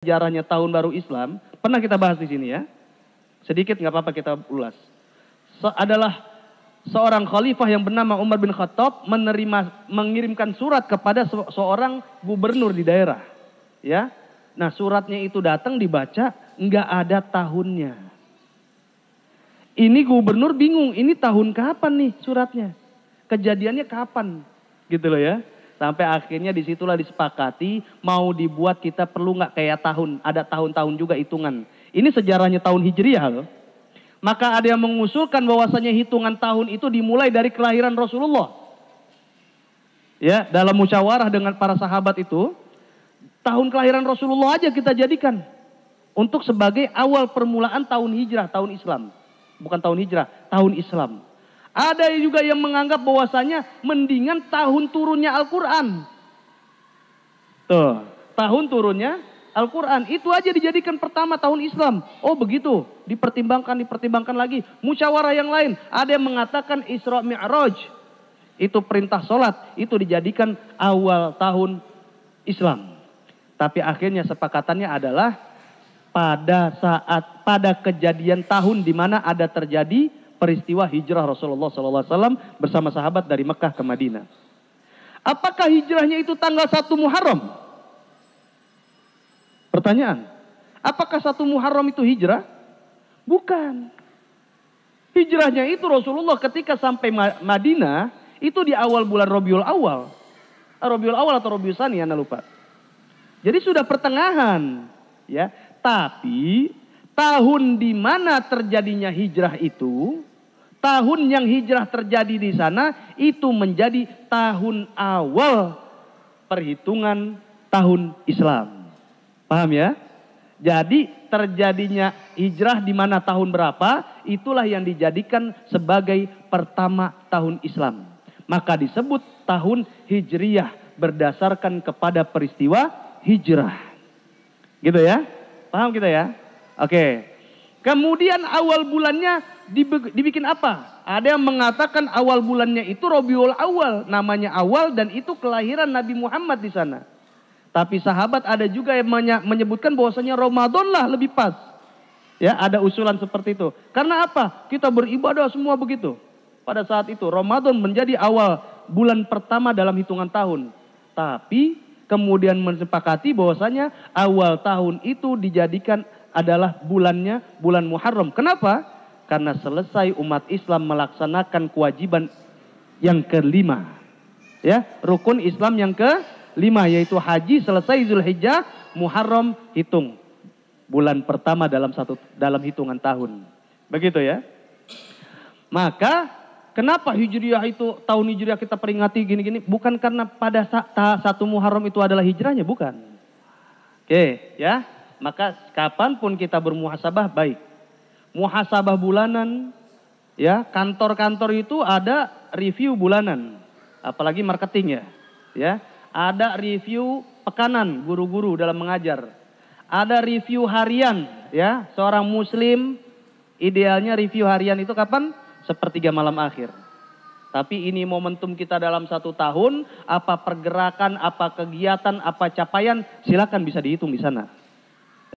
Sejarahnya tahun baru Islam, pernah kita bahas di sini ya. Sedikit nggak apa-apa kita ulas. Adalah seorang khalifah yang bernama Umar bin Khattab mengirimkan surat kepada seorang gubernur di daerah. Ya. Nah, suratnya itu datang dibaca, nggak ada tahunnya. Ini gubernur bingung, ini tahun kapan nih suratnya? Kejadiannya kapan? Gitu loh ya. Sampai akhirnya disitulah disepakati mau dibuat kita perlu nggak kayak tahun. Ada tahun-tahun juga hitungan. Ini sejarahnya tahun Hijriah loh. Maka ada yang mengusulkan bahwasanya hitungan tahun itu dimulai dari kelahiran Rasulullah. Ya, dalam musyawarah dengan para sahabat itu, tahun kelahiran Rasulullah aja kita jadikan untuk sebagai awal permulaan tahun hijrah, tahun Islam. Bukan tahun hijrah, tahun Islam. Ada juga yang menganggap bahwasanya mendingan tahun turunnya Al-Quran. Tuh, tahun turunnya Al-Quran. Itu aja dijadikan pertama tahun Islam. Oh begitu, dipertimbangkan lagi. Musyawarah yang lain, ada yang mengatakan Isra Mi'raj. Itu perintah sholat, itu dijadikan awal tahun Islam. Tapi akhirnya sepakatannya adalah pada kejadian tahun di mana ada terjadi peristiwa hijrah Rasulullah SAW bersama sahabat dari Mekah ke Madinah. Apakah hijrahnya itu tanggal 1 Muharram? Pertanyaan. Apakah 1 Muharram itu hijrah? Bukan. Hijrahnya itu Rasulullah ketika sampai Madinah itu di awal bulan Rabiul Awal. Rabiul Awal atau Rabiul Tsani, Anda lupa. Jadi sudah pertengahan, ya. Tapi tahun di mana terjadinya hijrah itu, tahun yang hijrah terjadi di sana itu menjadi tahun awal perhitungan tahun Islam. Paham ya? Jadi terjadinya hijrah di mana tahun berapa, itulah yang dijadikan sebagai pertama tahun Islam. Maka disebut tahun Hijriyah berdasarkan kepada peristiwa hijrah. Gitu ya? Paham kita ya? Oke. Kemudian awal bulannya dibikin apa? Ada yang mengatakan awal bulannya itu Rabiul Awal, namanya awal dan itu kelahiran Nabi Muhammad di sana. Tapi sahabat ada juga yang menyebutkan bahwasanya Ramadan lah lebih pas. Ya, ada usulan seperti itu. Karena apa? Kita beribadah semua begitu. Pada saat itu Ramadan menjadi awal bulan pertama dalam hitungan tahun. Tapi kemudian mensepakati bahwasanya awal tahun itu dijadikan adalah bulannya bulan Muharram. Kenapa? Karena selesai umat Islam melaksanakan kewajiban yang kelima. Ya, rukun Islam yang kelima yaitu haji selesai Zulhijjah, Muharram hitung bulan pertama dalam hitungan tahun. Begitu ya. Maka kenapa Hijriah itu tahun Hijriah kita peringati gini-gini? Bukan karena pada saat 1 Muharram itu adalah hijrahnya, bukan. Oke, ya. Maka kapanpun kita bermuhasabah baik. Muhasabah bulanan, ya, kantor-kantor itu ada review bulanan, apalagi marketing ya. Ya, ada review pekanan guru-guru dalam mengajar. Ada review harian, ya. Seorang muslim idealnya review harian itu kapan? Sepertiga malam akhir. Tapi ini momentum kita dalam 1 tahun, apa pergerakan, apa kegiatan, apa capaian, silakan bisa dihitung di sana.